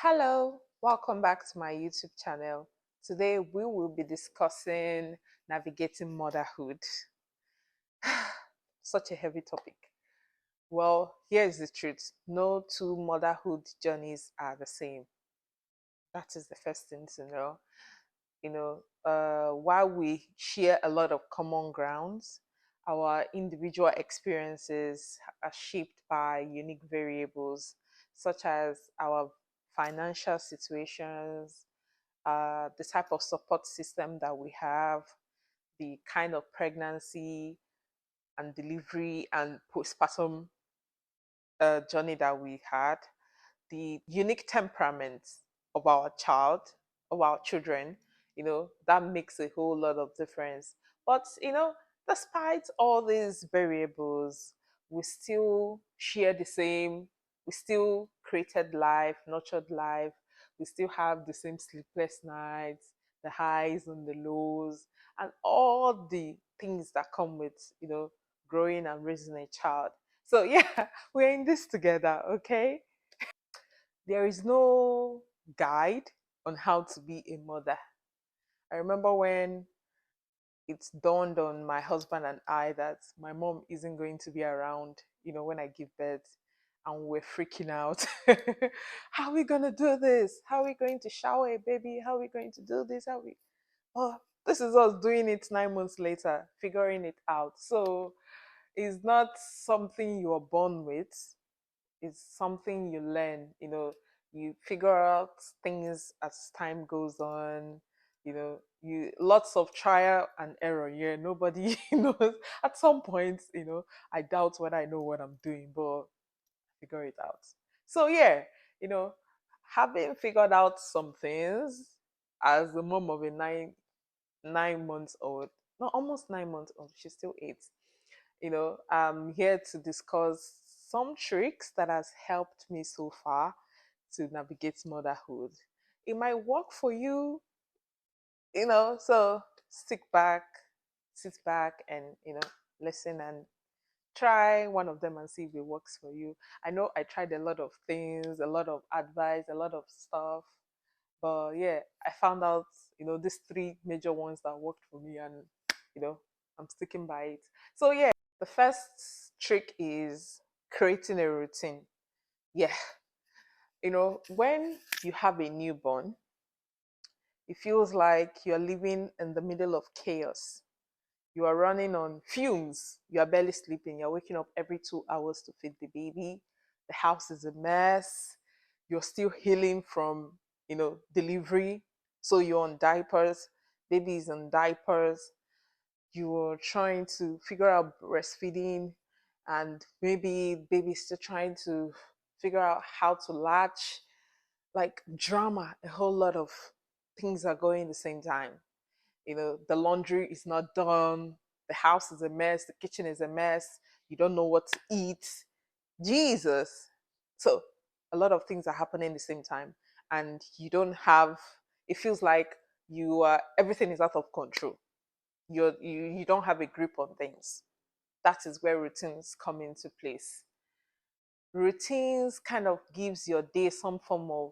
Hello, welcome back to my YouTube channel. Today we will be discussing navigating motherhood. Such a heavy topic. Well, here is the truth. No two motherhood journeys are the same. That is the first thing to know. While we share a lot of common grounds, our individual experiences are shaped by unique variables such as our financial situations, the type of support system that we have, the kind of pregnancy and delivery and postpartum journey that we had, the unique temperaments of our child, of our children, that makes a whole lot of difference. But, despite all these variables, we still share the same, we still created life, nurtured life, we still have the same sleepless nights, the highs and the lows, and all the things that come with, growing and raising a child. So, yeah, we're in this together, okay? There is no guide on how to be a mother. I remember when it dawned on my husband and I that my mom isn't going to be around, when I give birth, and we're freaking out. How are we going to do this? How are we going to shower a baby? How are we going to do this? Oh, this is us doing it 9 months later, figuring it out. So it's not something you are born with, it's something you learn. You figure out things as time goes on. You lots of trial and error. Yeah, nobody knows. At some point, I doubt whether I know what I'm doing, but figure it out. So yeah, you know having figured out some things as the mom of a 9 months old, not almost 9 months old, she's still 8. I'm here to discuss some tricks that has helped me so far to navigate motherhood. It might work for you, so stick back, sit back and, listen and try one of them and see if it works for you. I know I tried a lot of things, a lot of advice, a lot of stuff, but yeah, I found out, these three major ones that worked for me, and you know, I'm sticking by it. So yeah, the first trick is creating a routine. Yeah, when you have a newborn, it feels like you're living in the middle of chaos. You are running on fumes. You are barely sleeping. You're waking up every 2 hours to feed the baby. The house is a mess. You're still healing from, delivery. So you're on diapers. Baby is on diapers. You're trying to figure out breastfeeding, and maybe baby's still trying to figure out how to latch. Like drama, a whole lot of things are going at the same time. The laundry is not done, the house is a mess, the kitchen is a mess, you don't know what to eat. Jesus. So a lot of things are happening at the same time, and you don't have, it feels like everything is out of control. You don't have a grip on things. That is where routines come into place. Routines kind of gives your day some form of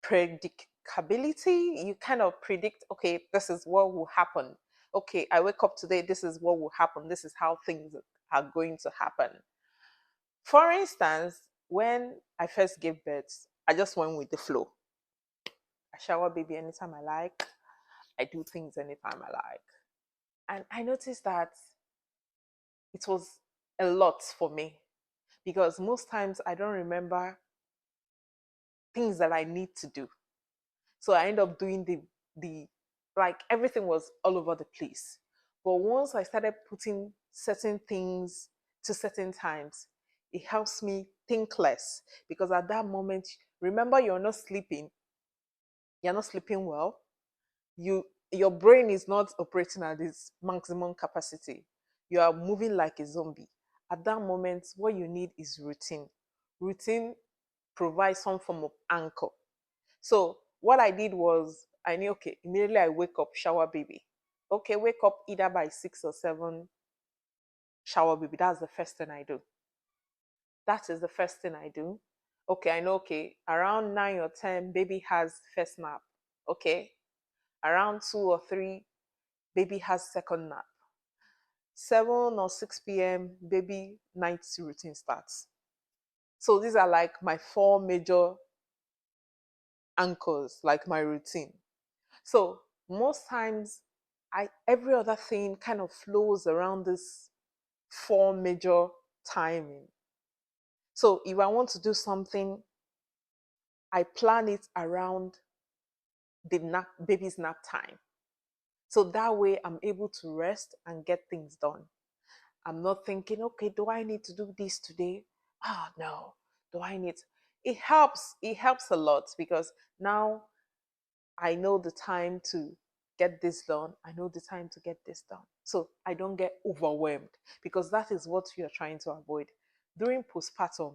predictability. You kind of predict, okay, this is what will happen. Okay, I wake up today, this is what will happen. This is how things are going to happen. For instance, when I first gave birth, I just went with the flow. I shower baby anytime I like. I do things anytime I like. And I noticed that it was a lot for me because most times I don't remember things that I need to do. So I end up doing the like everything was all over the place. But once I started putting certain things to certain times, it helps me think less because at that moment, remember you're not sleeping well. Your brain is not operating at its maximum capacity. You are moving like a zombie. At that moment, what you need is routine. Routine provides some form of anchor. So what I did was I knew, okay, immediately I wake up, shower baby. Okay, wake up either by 6 or 7, shower baby. That's the first thing I do. That is the first thing I do. Okay, I know, okay, around 9 or 10, baby has first nap. Okay, around 2 or 3, baby has second nap. 7 or 6 p.m., baby night routine starts. So these are like my four major anchors, like my routine. So most times, I every other thing kind of flows around this four major timing. So if I want to do something, I plan it around the baby's nap time. So that way I'm able to rest and get things done. I'm not thinking, okay, do I need to do this today? Ah, no. Do I need it helps. It helps a lot because now I know the time to get this done. I know the time to get this done. So I don't get overwhelmed because that is what you're trying to avoid. During postpartum,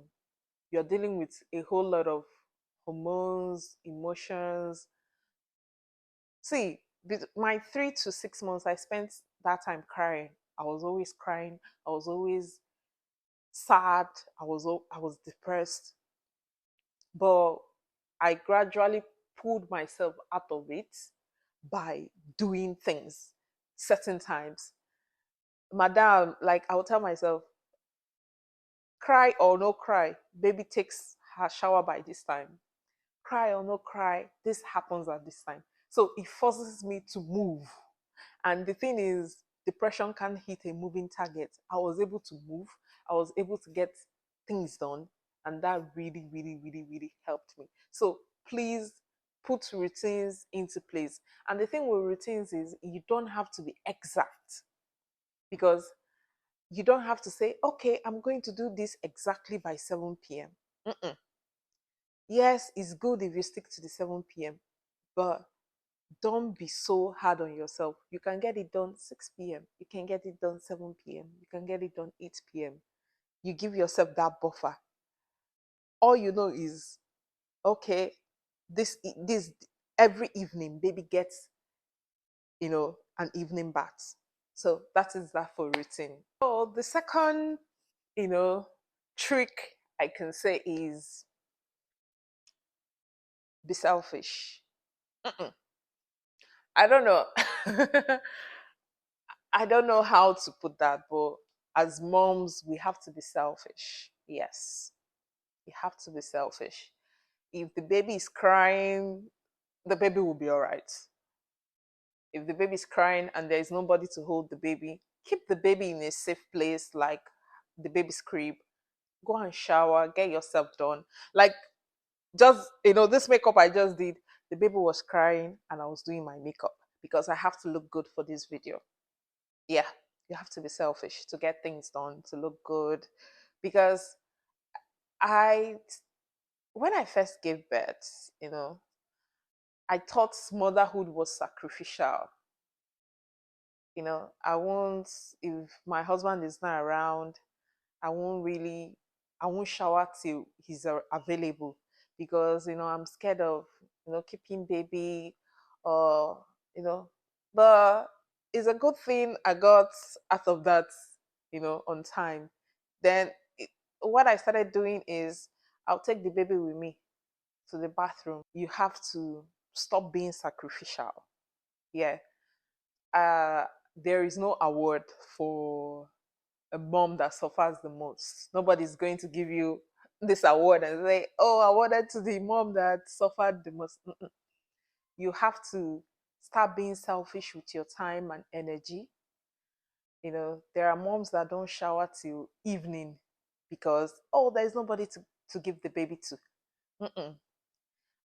you're dealing with a whole lot of hormones, emotions. See, my 3 to 6 months, I spent that time crying. I was always crying. I was always sad. I was depressed. But I gradually pulled myself out of it by doing things certain times. Madam, like I would tell myself, cry or no cry, baby takes her shower by this time. Cry or no cry, this happens at this time. So it forces me to move. And the thing is, depression can hit a moving target. I was able to move, I was able to get things done, and that really, really, really, really helped me. So please put routines into place. And the thing with routines is you don't have to be exact because you don't have to say, okay, I'm going to do this exactly by 7 p.m. Mm-mm. Yes, it's good if you stick to the 7 p.m., but don't be so hard on yourself. You can get it done 6 p.m. You can get it done 7 p.m. You can get it done 8 p.m. You give yourself that buffer. All you know is, okay, this every evening, baby gets, an evening bath. So that is that for routine. So the second, you know, trick I can say is be selfish. Mm-mm. I don't know. I don't know how to put that, but as moms, we have to be selfish. Yes, you have to be selfish. If the baby is crying, the baby will be all right. If the baby is crying and there is nobody to hold the baby, keep the baby in a safe place like the baby's crib. Go and shower, get yourself done. Like, just, this makeup I just did, the baby was crying and I was doing my makeup because I have to look good for this video. Yeah, you have to be selfish to get things done, to look good. Because I, when I first gave birth, I thought motherhood was sacrificial. I won't, if my husband is not around, I won't really, I won't shower till he's available because, I'm scared of, keeping baby or, you know, but it's a good thing I got out of that, on time. Then what I started doing is I'll take the baby with me to the bathroom. You have to stop being sacrificial. Yeah. Uh, there is no award for a mom that suffers the most. Nobody's going to give you this award and say, "Oh, awarded to the mom that suffered the most." Mm-mm. You have to start being selfish with your time and energy. There are moms that don't shower till evening because, oh, there's nobody to give the baby to. Mm-mm.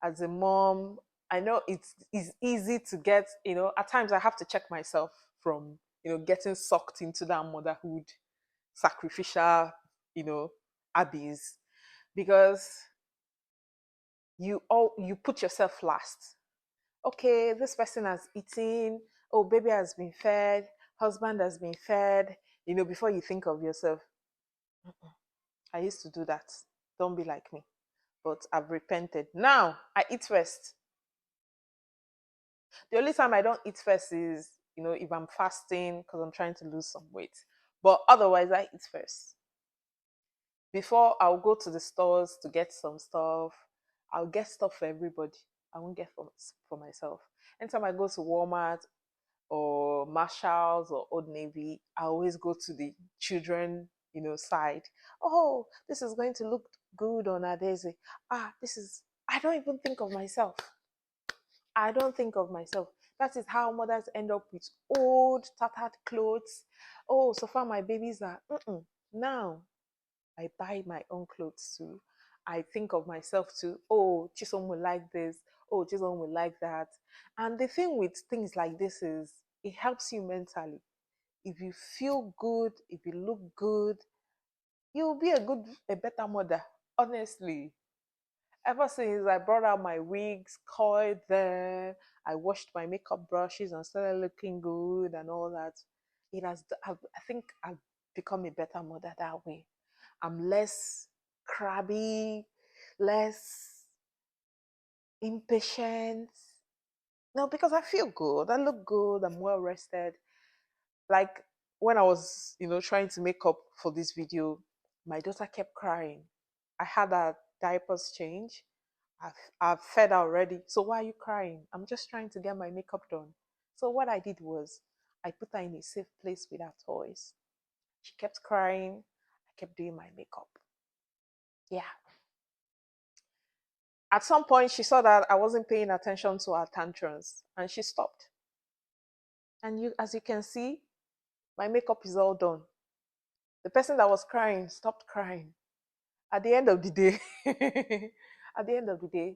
As a mom, I know it's easy to get, at times I have to check myself from, getting sucked into that motherhood sacrificial, you know, abyss because you put yourself last. Okay, this person has eaten, oh, baby has been fed, husband has been fed, before you think of yourself. I used to do that. Don't be like me. But I've repented. Now I eat first. The only time I don't eat first is, if I'm fasting because I'm trying to lose some weight. But otherwise, I eat first. Before I'll go to the stores to get some stuff, I'll get stuff for everybody. I won't get for myself. Anytime I go to Walmart or Marshalls or Old Navy, I always go to the children, side. Oh, this is going to look good on a daisy. This is. I don't even think of myself. I don't think of myself. That is how mothers end up with old, tattered clothes. Oh, so far my babies are. Now I buy my own clothes too. I think of myself too. Oh, Chisom will like this. Oh, Chisom will like that. And the thing with things like this is it helps you mentally. If you feel good, if you look good, you'll be a better mother. Honestly, ever since I brought out my wigs, coiled them, I washed my makeup brushes and started looking good and all that, I think I've become a better mother that way. I'm less crabby, less impatient. No, because I feel good. I look good. I'm well rested. Like when I was, trying to make up for this video, my daughter kept crying. I had her diapers change. I've fed her already. So why are you crying? I'm just trying to get my makeup done. So what I did was I put her in a safe place with her toys. She kept crying. I kept doing my makeup. Yeah. At some point, she saw that I wasn't paying attention to her tantrums and she stopped. And as you can see, my makeup is all done. The person that was crying stopped crying. At the end of the day, at the end of the day,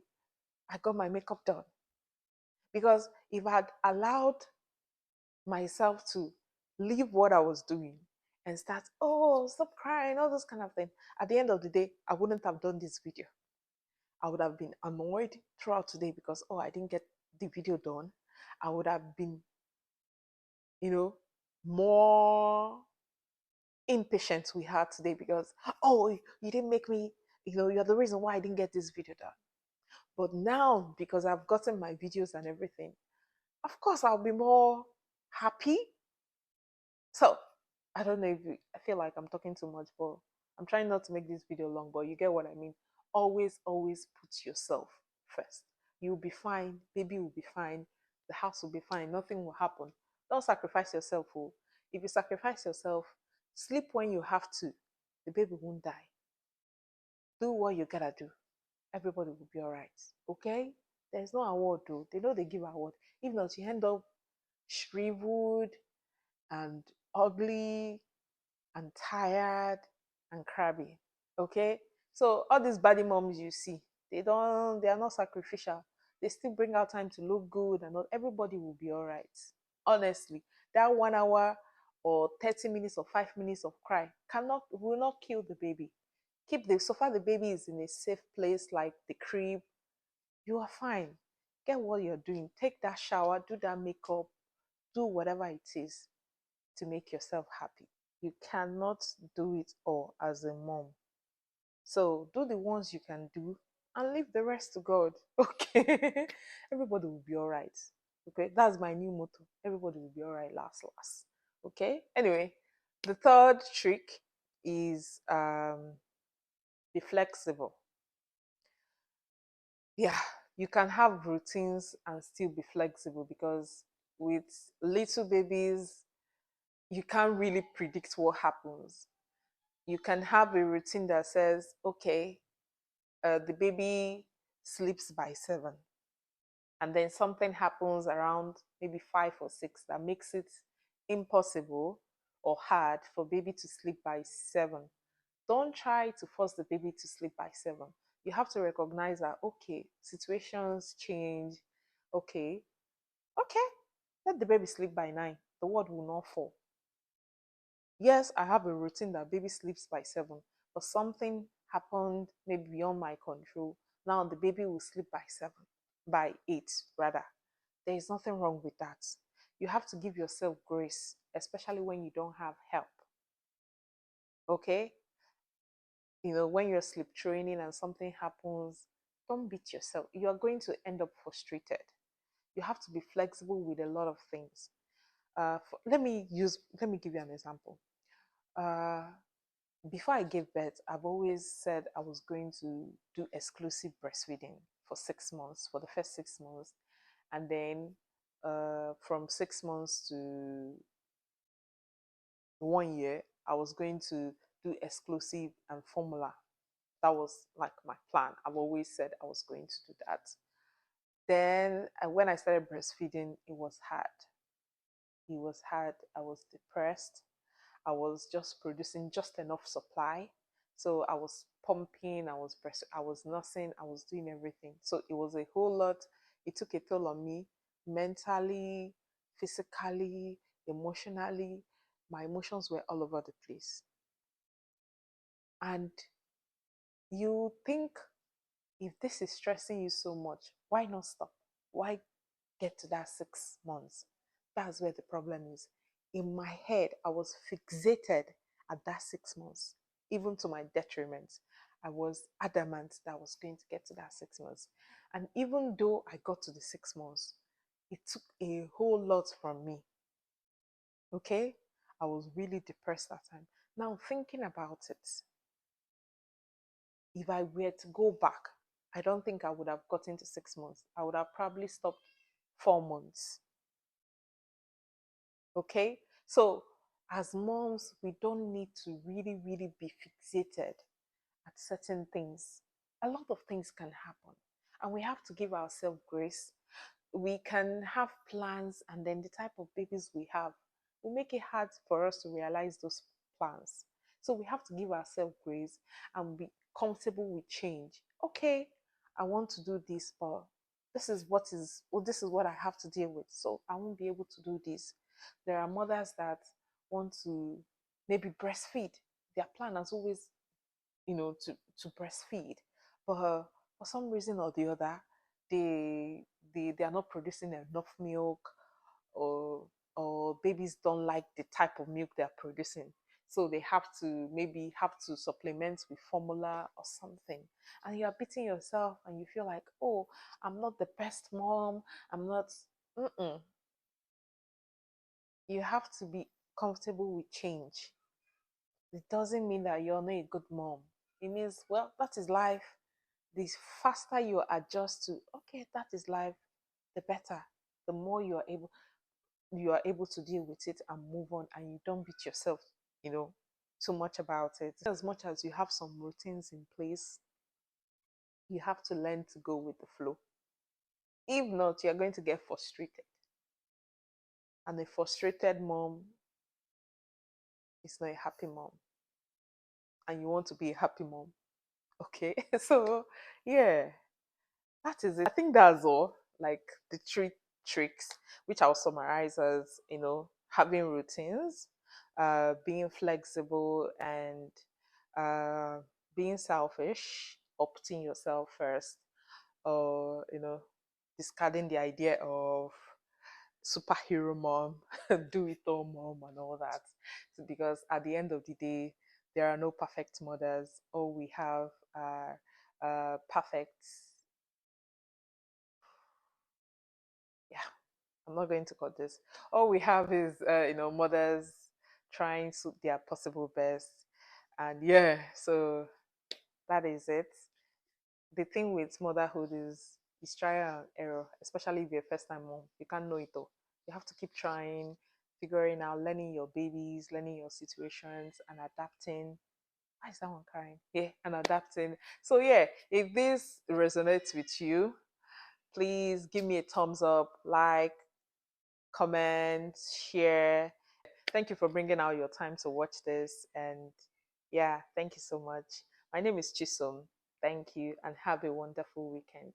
I got my makeup done. Because if I had allowed myself to leave what I was doing and start, oh, stop crying, all those kind of thing, at the end of the day, I wouldn't have done this video. I would have been annoyed throughout today because, oh, I didn't get the video done. I would have been, you know, more impatient we had today because, oh, you didn't make me, you're the reason why I didn't get this video done. But now, because I've gotten my videos and everything, of course, I'll be more happy. So, I don't know if I feel like I'm talking too much, but I'm trying not to make this video long, but you get what I mean. Always, always put yourself first. You'll be fine. Baby will be fine. The house will be fine. Nothing will happen. Don't sacrifice yourself. Oh. If you sacrifice yourself, sleep when you have to. The baby won't die. Do what you gotta do. Everybody will be all right. Okay? There's no award though. They know they give award. If not, you end up shriveled and ugly and tired and crabby. Okay? So all these body moms you see, they are not sacrificial. They still bring out time to look good and not everybody will be all right. Honestly, that 1 hour or 30 minutes or 5 minutes of cry will not kill the baby. So far the baby is in a safe place like the crib, you are fine. Get what you're doing. Take that shower, do that makeup, do whatever it is to make yourself happy. You cannot do it all as a mom. So do the ones you can do and leave the rest to God. Okay. Everybody will be all right. Okay. That's my new motto. Everybody will be all right last. Okay. Anyway, the third trick is be flexible. Yeah, you can have routines and still be flexible because with little babies, you can't really predict what happens. You can have a routine that says, okay, the baby sleeps by 7, and then something happens around maybe 5 or 6 that makes it impossible or hard for baby to sleep by 7. Don't try to force the baby to sleep by 7. You have to recognize that, okay, situations change. Okay, okay, let the baby sleep by 9. The world will not fall. Yes, I have a routine that baby sleeps by 7, but something happened maybe beyond my control. Now the baby will sleep by 7, by 8 rather. There is nothing wrong with that. You have to give yourself grace, especially when you don't have help. Okay? When you're sleep training and something happens, don't beat yourself. You are going to end up frustrated. You have to be flexible with a lot of things. Let me give you an example. Uh, Before I gave birth, I've always said I was going to do exclusive breastfeeding for 6 months, for the first 6 months. And then from 6 months to 1 year, I was going to do exclusive and formula. That was like my plan. I've always said I was going to do that. Then when I started breastfeeding, it was hard. It was hard. I was depressed. I was just producing just enough supply. So I was pumping, I was nursing, I was doing everything. So it was a whole lot. It took a toll on me mentally, physically, emotionally. My emotions were all over the place. And you think, if this is stressing you so much, why not stop? Why get to that 6 months? That's where the problem is. In my head, I was fixated at that 6 months, even to my detriment. I was adamant that I was going to get to that 6 months. And even though I got to the 6 months, it took a whole lot from me. Okay? I was really depressed that time. Now, thinking about it, if I were to go back, I don't think I would have gotten to 6 months. I would have probably stopped 4 months. Okay? So, as moms, we don't need to really, really be fixated at certain things. A lot of things can happen, and we have to give ourselves grace. We can have plans, and then the type of babies we have will make it hard for us to realize those plans. So we have to give ourselves grace and be comfortable with change. Okay, I want to do this, but this is what I have to deal with. So I won't be able to do this. There are mothers that want to maybe breastfeed. Their plan has always, to breastfeed, but for some reason or the other, they they are not producing enough milk, or babies don't like the type of milk they're producing, so they have to maybe have to supplement with formula or something, and you are beating yourself and you feel like, oh, I'm not the best mom, I'm not. Mm-mm. You have to be comfortable with change. It doesn't mean that you're not a good mom. It means, well, that is life. The faster you adjust to, okay, that is life, the better. The more you are able to deal with it and move on, and you don't beat yourself, you know, too much about it. As much as you have some routines in place, you have to learn to go with the flow. If not, you're going to get frustrated. And a frustrated mom is not a happy mom. And you want to be a happy mom. Okay. So yeah, that is it. I think that's all. Like the three tricks, which I'll summarize as, having routines, being flexible, and uh, being selfish, opting yourself first, or discarding the idea of superhero mom, do it all mom, and all that. So, because at the end of the day, there are no perfect mothers. All we have are perfect. Yeah, I'm not going to cut this. All we have is, mothers trying to their possible best, and yeah, so that is it. The thing with motherhood is trial and error, especially if you're a first time mom. You can't know it all. You have to keep trying, figuring out, learning your babies, learning your situations, and adapting. Why is that one crying? Yeah, and adapting. So yeah, if this resonates with you, please give me a thumbs up, like, comment, share. Thank you for bringing out your time to watch this. And yeah, thank you so much. My name is Chisom. Thank you and have a wonderful weekend.